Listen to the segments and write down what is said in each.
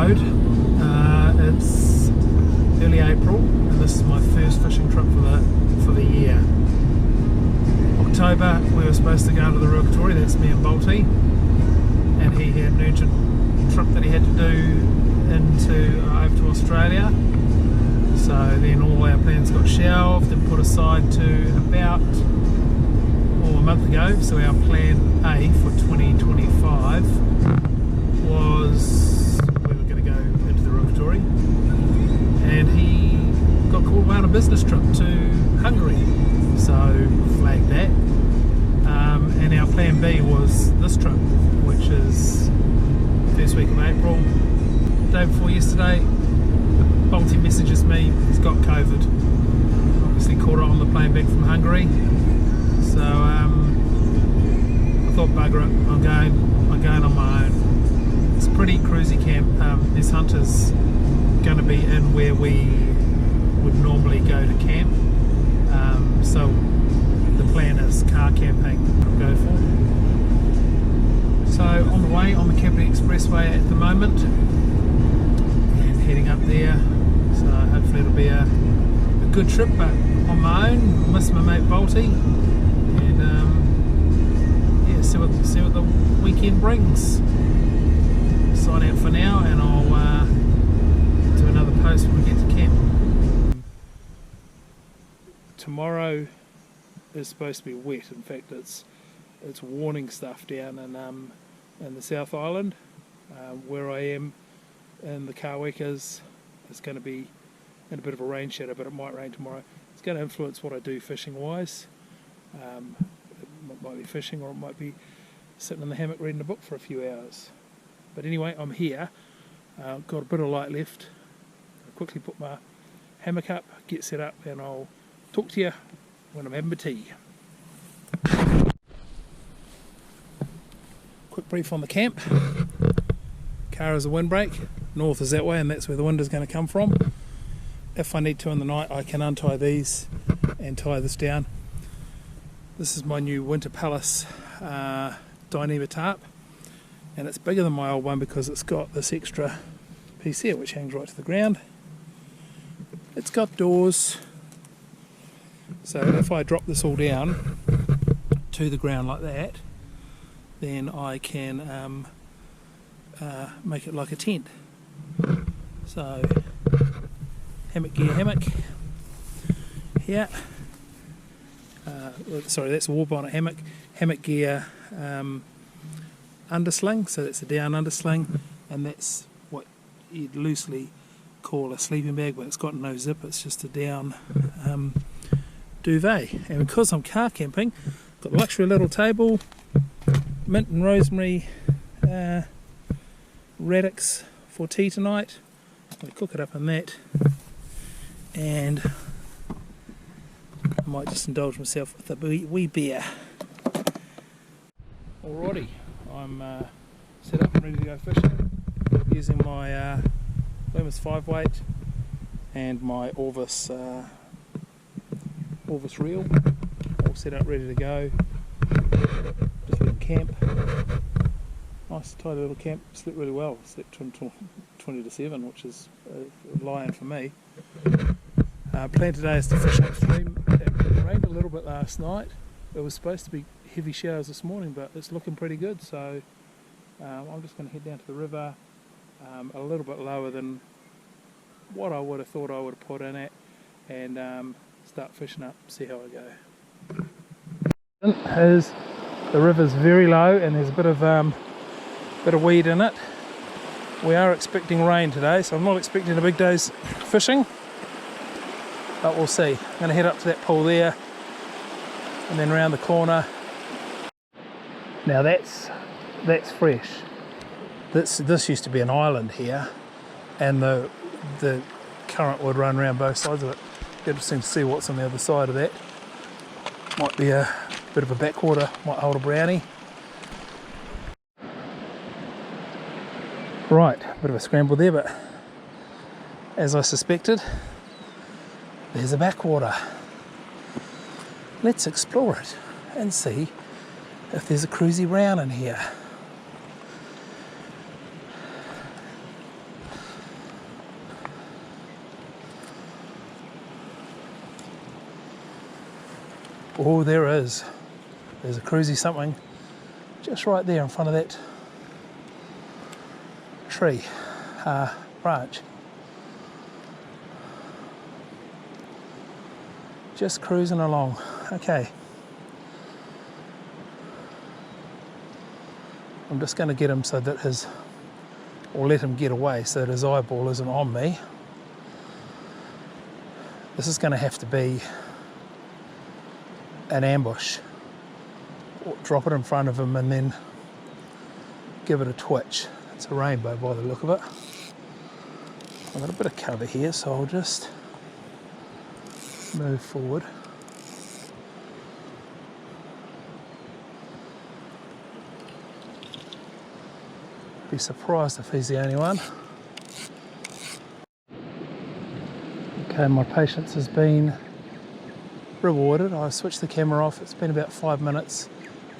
road. It's early April and this is my first fishing trip for the year. October we were supposed to go to the Ruakatore, that's me and Balti, and he had an urgent trip that he had to do over to Australia. So then all our plans got shelved and put aside to about a month ago. So our plan A for 2025 was we were going to go into the Ruakatore, and he got called away on a business trip to Hungary, so flagged that. And our plan B was this trip, which is first week of April. Day before yesterday, Balti messages me, he's got COVID. Obviously caught it on the plane back from Hungary. So I thought, bugger it, I'm going on my own. It's a pretty cruisy camp. There's hunters going to be in where we would normally go to camp. So the plan is car camping I'll go for. So on the way on the Kapiti Expressway at the moment, and heading up there. So hopefully it'll be a good trip, but on my own. Miss my mate Balti, and yeah, see what the weekend brings. Sign out for now, and I'll do another post when we get to camp. Tomorrow is supposed to be wet. In fact, it's warning stuff down in the South Island. Where I am in the Kawekas, it's going to be in a bit of a rain shadow, but it might rain tomorrow. It's going to influence what I do fishing wise. It might be fishing, or it might be sitting in the hammock reading a book for a few hours. But anyway, I'm here, got a bit of light left. I'll quickly put my hammock up, get set up, and I'll talk to you when I'm having my tea. Quick brief on the camp. Car is a windbreak, north is that way, and that's where the wind is going to come from. If I need to in the night, I can untie these and tie this down. This is my new Winter Palace Dyneema tarp, and it's bigger than my old one because it's got this extra piece here which hangs right to the ground. It's got doors, so if I drop this all down to the ground like that, then I can make it like a tent. So hammock gear hammock here. Sorry, that's a war bonnet hammock. Hammock gear undersling, so that's a down undersling, and that's what you'd loosely call a sleeping bag, but it's got no zip, it's just a down duvet. And because I'm car camping, got a luxury little table, mint and rosemary raddicks for tea tonight. I'll cook it up in that, and I might just indulge myself with a wee beer. Alrighty, I'm set up and ready to go fishing using my Loomis 5-weight and my Orvis reel. All set up, ready to go. Just went camp. Nice tidy little camp. Slept really well. Slept until 20 to 7, which is a lion for me. Plan today is to fish upstream. It rained a little bit last night. It was supposed to be heavy showers this morning, but it's looking pretty good. So I'm just going to head down to the river, a little bit lower than what I would have thought I would have put in it, and start fishing up, see how I go. The river's very low and there's a bit of weed in it. We are expecting rain today, so I'm not expecting a big day's fishing, but we'll see. I'm going to head up to that pool there and then round the corner. Now that's fresh. This used to be an island here, and the current would run around both sides of it. Interesting to see what's on the other side of that. Might be a bit of a backwater, might hold a brownie. Right, bit of a scramble there, but as I suspected, there's a backwater. Let's explore it and see if there's a cruisy round in here. Oh, there is. There's a cruisy something just right there in front of that tree branch. Just cruising along. Okay. I'm just going to get him so that or let him get away so that his eyeball isn't on me. This is going to have to be an ambush. Drop it in front of him and then give it a twitch. It's a rainbow by the look of it. I've got a bit of cover here, so I'll just move forward. Be surprised if he's the only one. Okay, my patience has been rewarded. I switched the camera off. It's been about 5 minutes.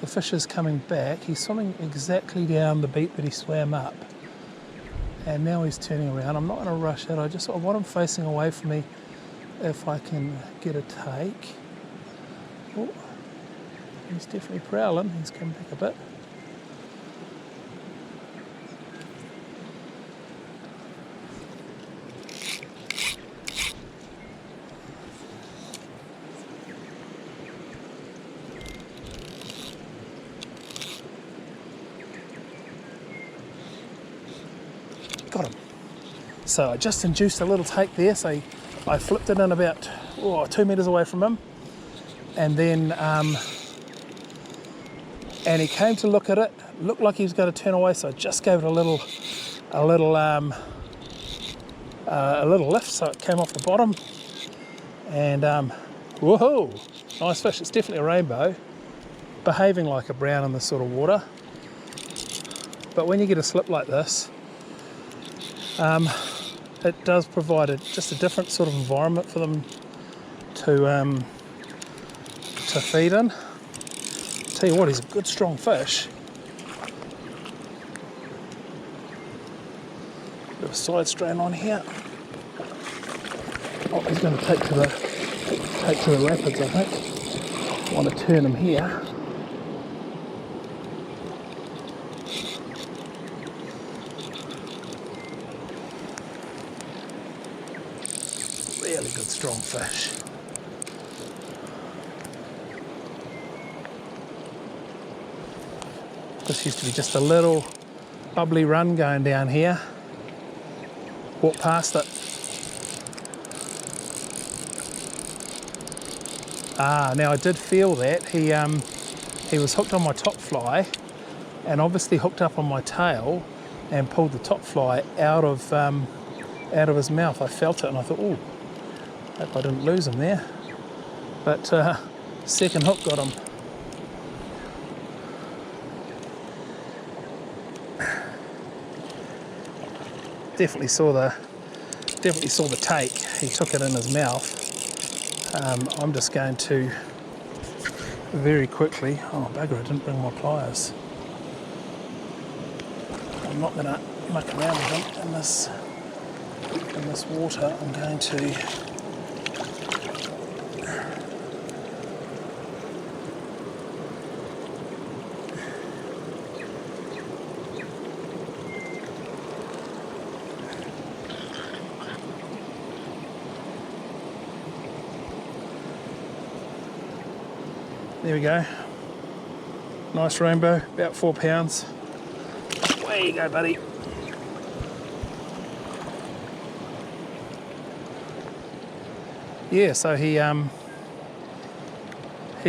The fish is coming back. He's swimming exactly down the beat that he swam up. And now he's turning around. I'm not going to rush it. I want him facing away from me if I can get a take. Oh, he's definitely prowling. He's come back a bit. Got him. So I just induced a little take there, so I flipped it in about 2 meters away from him, and then and he came to look at it. Looked like he was going to turn away, so I just gave it a little lift, so it came off the bottom. And whoa, nice fish. It's definitely a rainbow, behaving like a brown in this sort of water. But when you get a slip like this, it does provide just a different sort of environment for them to feed in. Tell you what, he's a good strong fish. Bit of a side strain on here. Oh, he's going to take to the rapids, I think. I want to turn him here. Really good strong fish. This used to be just a little bubbly run going down here. Walk past it. Now I did feel that he was hooked on my top fly and obviously hooked up on my tail and pulled the top fly out of his mouth. I felt it and I thought, oh, hope I didn't lose him there. But second hook got him. Definitely saw the take. He took it in his mouth. I'm just going to very quickly. Oh bugger! I didn't bring my pliers. I'm not going to muck around with him in this water. I'm going to. There we go. Nice rainbow, about 4 pounds. There you go, buddy. Yeah, so he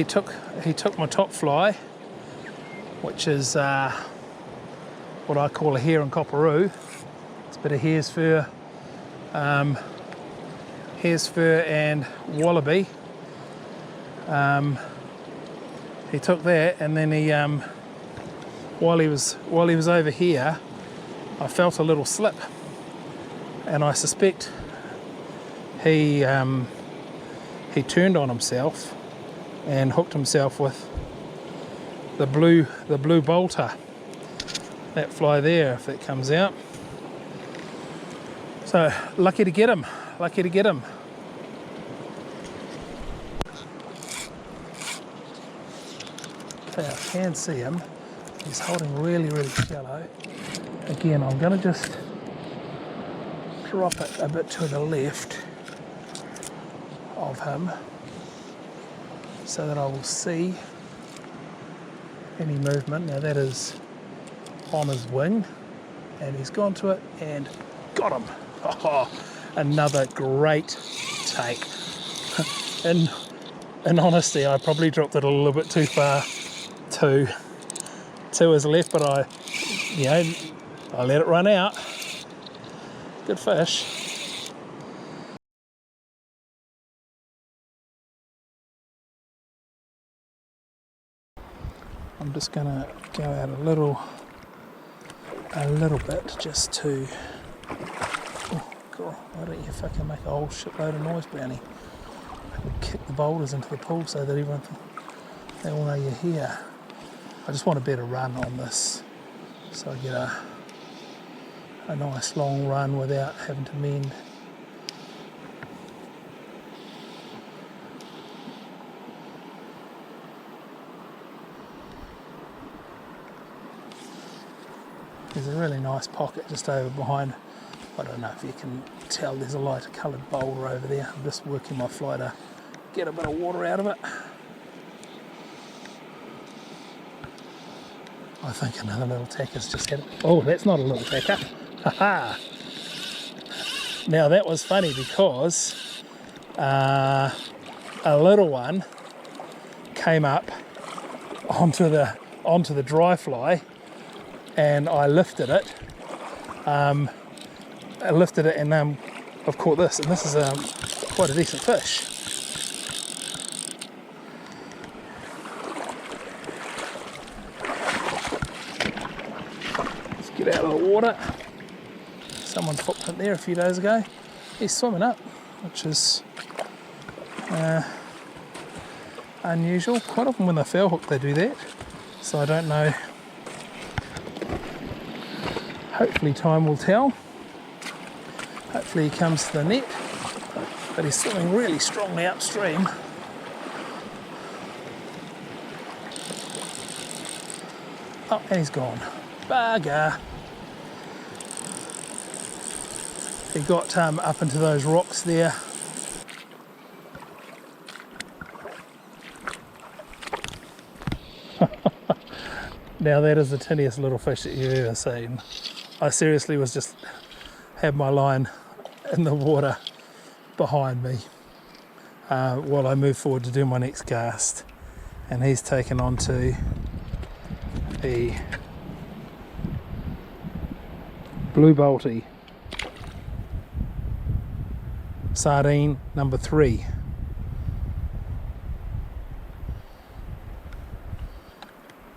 took my top fly, which is what I call a hare and copperoo. It's a bit of hare's fur and wallaby. He took that, and then he, while he was over here, I felt a little slip, and I suspect he turned on himself and hooked himself with the blue bolter. That fly there, if it comes out. So lucky to get him. Lucky to get him. hopefully I can see him. He's holding really, really shallow. Again, I'm going to just drop it a bit to the left of him so that I will see any movement. Now that is on his wing, and he's gone to it and got him. Oh, another great take. In honesty, I probably dropped it a little bit too far to his left, but I let it run out. Good fish. I'm just gonna go out a little bit just to. Oh God! Why don't you fucking make a whole shitload of noise, Brownie? Kick the boulders into the pool so that everyone they all know you're here. I just want a better run on this, so I get a nice long run without having to mend. There's a really nice pocket just over behind. I don't know if you can tell, there's a lighter coloured boulder over there. I'm just working my fly to get a bit of water out of it. I think another little tacker's just had it. Oh, that's not a little tacker. Haha! Now that was funny because a little one came up onto the dry fly, and I lifted it. And I've caught this, and this is quite a decent fish. Let's get out of the water. Someone's footprint there a few days ago. He's swimming up, which is unusual. Quite often when they foul hook they do that, so I don't know. Hopefully time will tell. Hopefully he comes to the net, but he's swimming really strongly upstream. Oh, and he's gone. Bugger. He got up into those rocks there. Now that is the tiniest little fish that you've ever seen. I seriously was just had my line in the water behind me while I move forward to do my next cast, and he's taken onto the blue bolty sardine number 3.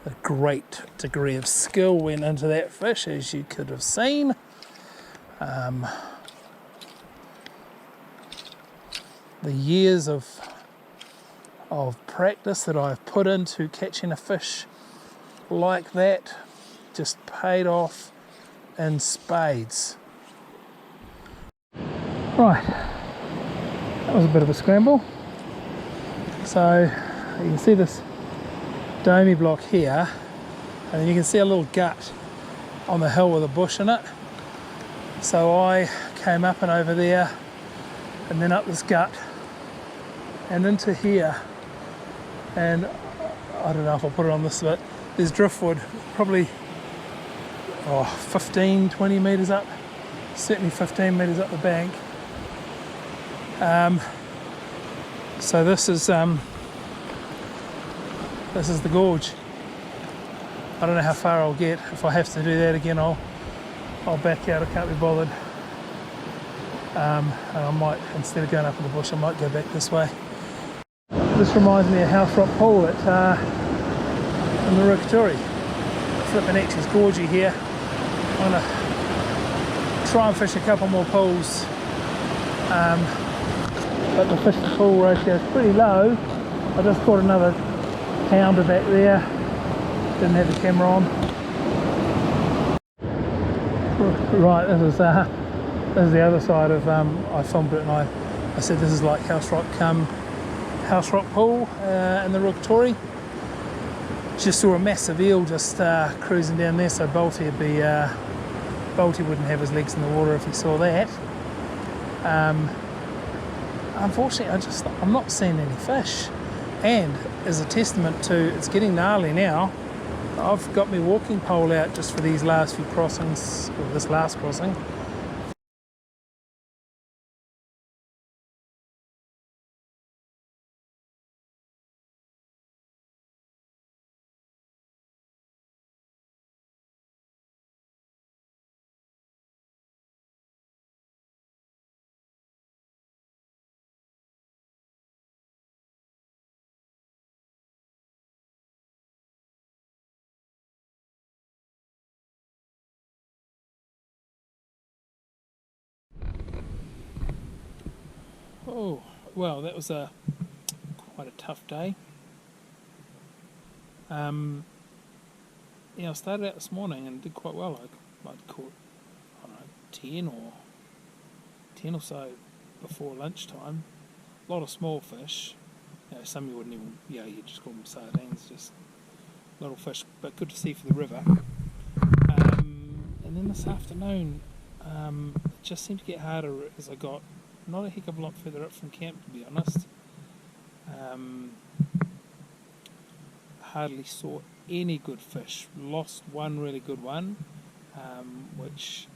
A great degree of skill went into that fish, as you could have seen. The years of practice that I've put into catching a fish like that just paid off in spades. Right, that was a bit of a scramble. So you can see this domey block here, and then you can see a little gut on the hill with a bush in it. So I came up and over there, and then up this gut and into here, and I don't know if I'll put it on this, but there's driftwood probably 15-20 metres up, certainly 15 metres up the bank. So this is the gorge. I don't know how far I'll get. If I have to do that again, I'll back out. I can't be bothered. And I might, instead of going up in the bush, I might go back this way. This reminds me of House Rock Pool in the Rukaturi. Flipping X's gorgey here. I'm going to try and fish a couple more pools. But the fish to pool ratio is pretty low. I just caught another pounder back there. Didn't have the camera on. Right, this is the other side of, I filmed it and I said this is like House Rock Pool in the Rukaturi. Just saw a massive eel just cruising down there, so Bolty wouldn't have his legs in the water if he saw that. Unfortunately, I'm not seeing any fish, and as a testament to it's getting gnarly now, I've got my walking pole out just for these last few crossings, or this last crossing. Oh, well, that was quite a tough day. Yeah, I started out this morning and did quite well. I'd caught, I don't know, 10 or so before lunchtime. A lot of small fish. You know, some you wouldn't even, you just call them sardines, just little fish, but good to see for the river. And then this afternoon, it just seemed to get harder as I got not a heck of a lot further up from camp, to be honest. Hardly saw any good fish. Lost one really good one, which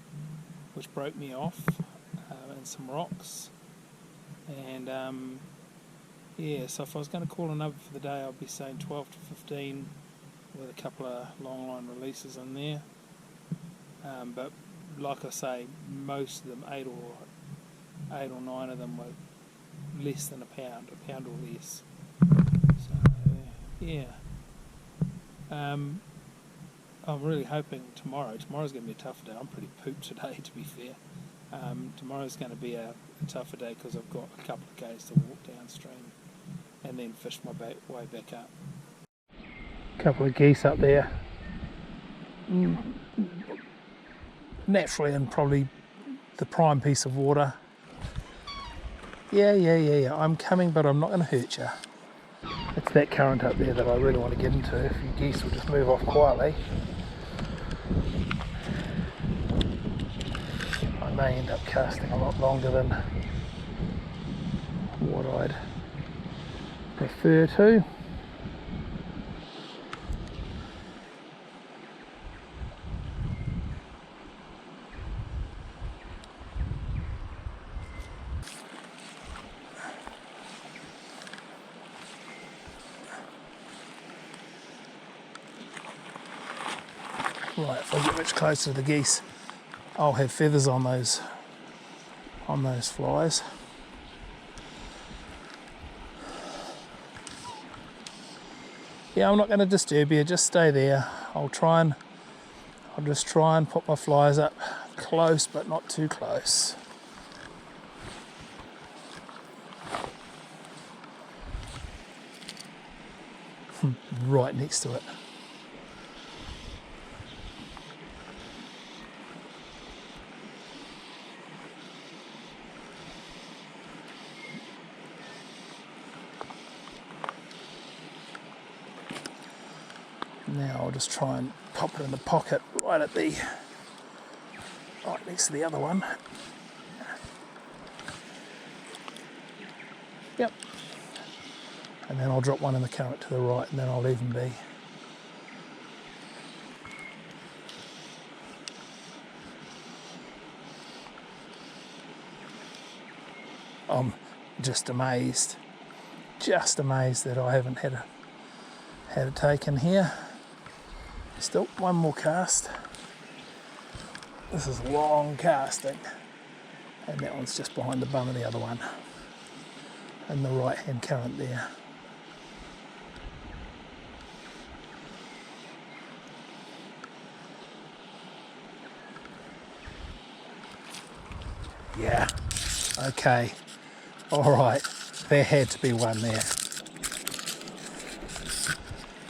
broke me off, and some rocks. And so if I was going to call another for the day, I'd be saying 12 to 15 with a couple of long line releases in there. But like I say, most of them, 8 or 9 of them were less than a pound or less. So yeah. I'm really hoping tomorrow's going to be a tougher day. I'm pretty pooped today, to be fair. Tomorrow's going to be a tougher day because I've got a couple of k's to walk downstream and then fish my way back up. A couple of geese up there. Naturally in probably the prime piece of water. Yeah. I'm coming, but I'm not going to hurt you. It's that current up there that I really want to get into. If you geese will just move off quietly. I may end up casting a lot longer than what I'd prefer to. Right, if I get much closer to the geese, I'll have feathers on those flies. Yeah, I'm not going to disturb you, just stay there. I'll just try and put my flies up close, but not too close. Right next to it. Now I'll just try and pop it in the pocket right next to the other one. Yep. And then I'll drop one in the current to the right, and then I'll leave them be. I'm just amazed that I haven't had it taken here. Still one more cast. This is long casting, and that one's just behind the bum of the other one, and the right hand current there. Yeah, okay, all right, there had to be one there.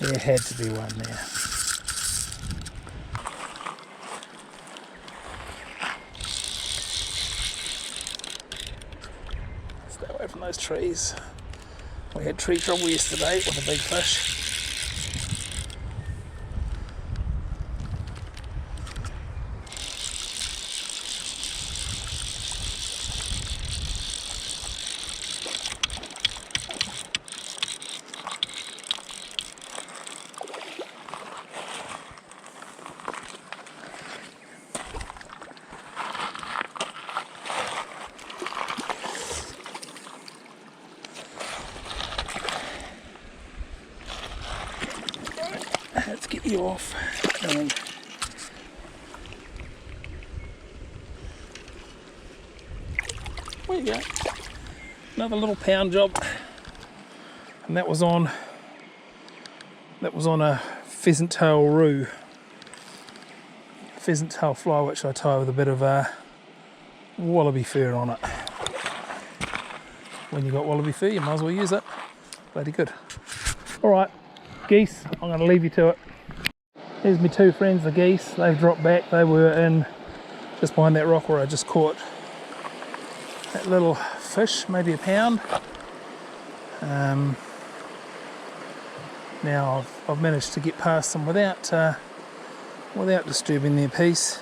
There had to be one there. Stay away from those trees. We had tree trouble yesterday with a big fish. you off. And there you go. Another little pound job. And that was on a pheasant tail roo. Pheasant tail fly, which I tie with a bit of wallaby fur on it. When you got wallaby fur, you might as well use it. Bloody good. Alright, geese, I'm going to leave you to it. Here's my two friends, the geese. They've dropped back. They were in just behind that rock where I just caught that little fish, maybe a pound. Now I've managed to get past them without disturbing their peace,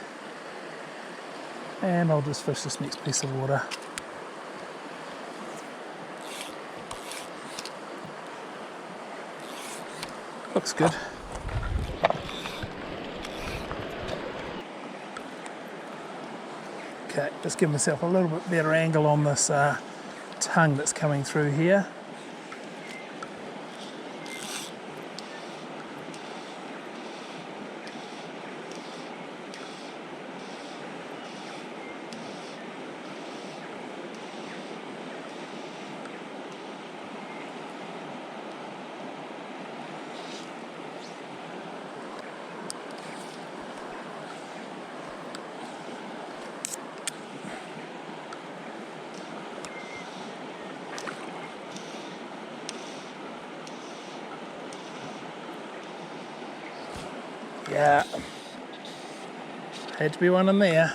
and I'll just fish this next piece of water. Looks good. Okay, just give myself a little bit better angle on this tongue that's coming through here. Yeah, had to be one in there.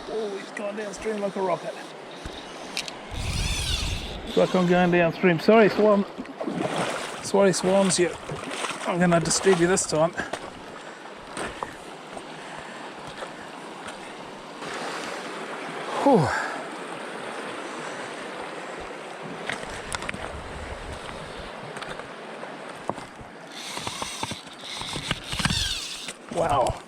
Oh, he's gone downstream like a rocket. Looks like I'm going downstream. Sorry, swan. Sorry, swans. Yeah, I'm going to disturb you this time. Whew. Wow.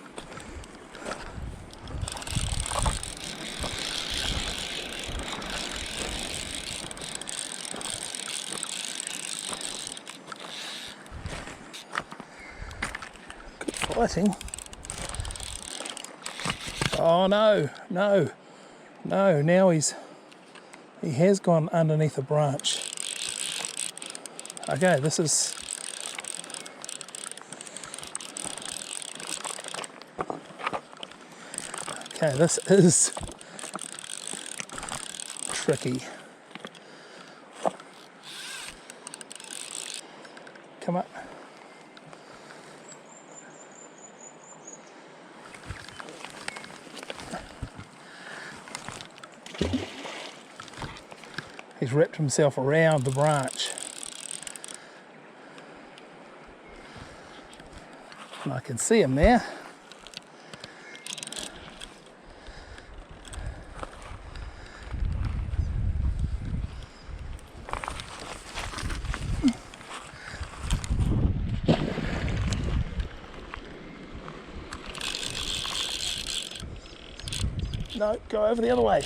Good fighting. Oh no, no. No, now he has gone underneath a branch. Okay, this is... Okay, this is tricky. Come up. He's wrapped himself around the branch. And I can see him there. No, go over the other way.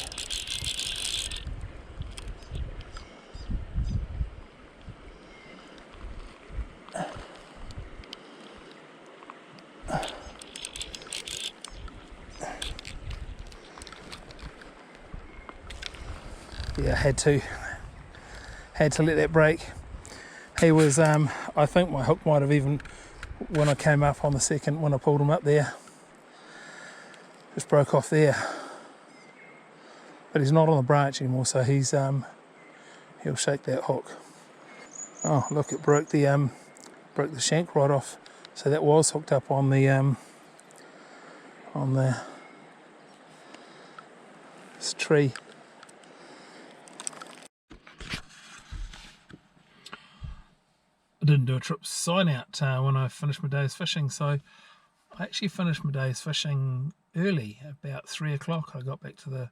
Yeah, had to let that break. He was, I think my hook might have even, when I came up on the second, when I pulled him up there, just broke off there. But he's not on the branch anymore, so he's he'll shake that hook. Oh, look, it broke the shank right off. So that was hooked up on the this tree. I didn't do a trip sign out when I finished my day's fishing, so I actually finished my day's fishing early, about 3 o'clock. I got back to the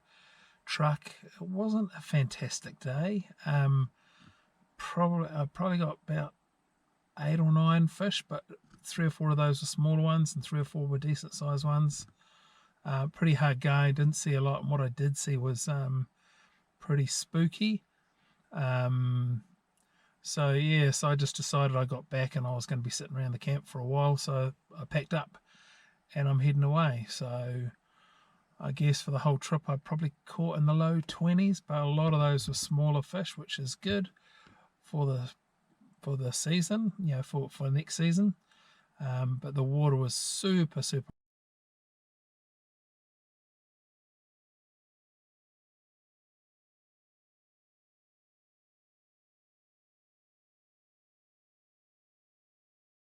truck. It wasn't a fantastic day. I probably got about 8 or 9 fish, but 3 or 4 of those were smaller ones and 3 or 4 were decent sized ones. Pretty hard going, didn't see a lot, and what I did see was pretty spooky. So yeah, so I just decided I got back and I was going to be sitting around the camp for a while, so I packed up and I'm heading away. So I guess for the whole trip I probably caught in the low 20s, but a lot of those were smaller fish, which is good for the season, for next season. But the water was super